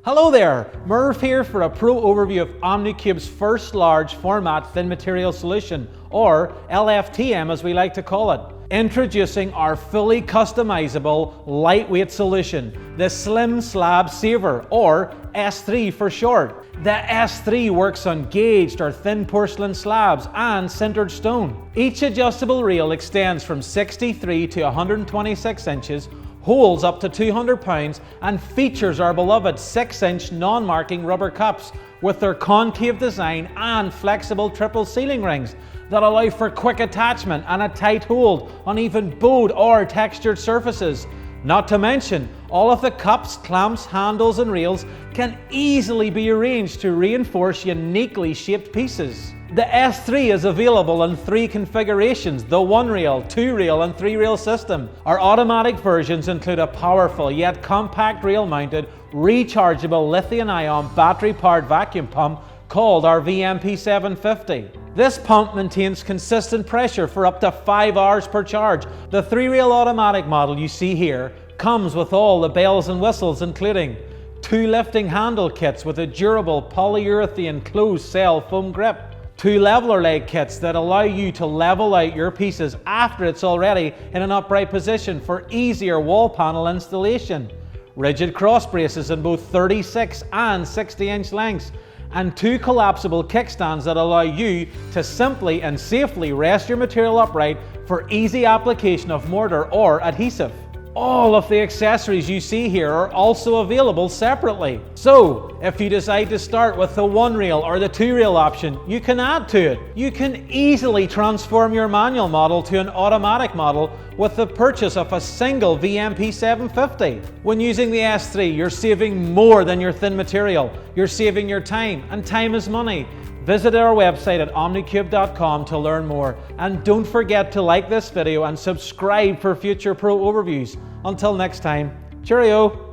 Hello there, Merv here for a pro overview of Omni Cube's first large format thin material solution, or LFTM as we like to call it. Introducing our fully customizable lightweight solution, the Slim Slab Saver, or S3 for short. The S3 works on gauged or thin porcelain slabs and sintered stone. Each adjustable rail extends from 63 to 126 inches, holds up to 200 pounds, and features our beloved 6-inch non-marking rubber cups with their concave design and flexible triple sealing rings that allow for quick attachment and a tight hold on even bowed or textured surfaces. Not to mention, all of the cups, clamps, handles and rails can easily be arranged to reinforce uniquely shaped pieces. The S3 is available in 3 configurations: the 1-rail, 2-rail and 3-rail system. Our automatic versions include a powerful yet compact rail-mounted rechargeable lithium-ion battery-powered vacuum pump called our VMP 750. This pump maintains consistent pressure for up to 5 hours per charge. The 3-rail automatic model you see here comes with all the bells and whistles, including 2 lifting handle kits with a durable polyurethane closed cell foam grip, 2 leveler leg kits that allow you to level out your pieces after it's already in an upright position for easier wall panel installation, rigid cross braces in both 36 and 60-inch lengths, and 2 collapsible kickstands that allow you to simply and safely rest your material upright for easy application of mortar or adhesive. All of the accessories you see here are also available separately. So, if you decide to start with the 1-rail or the 2-rail option, you can add to it. You can easily transform your manual model to an automatic model with the purchase of a single VMP 750. When using the S3, you're saving more than your thin material. You're saving your time, and time is money. Visit our website at omnicubed.com to learn more, and don't forget to like this video and subscribe for future pro overviews. Until next time, cheerio!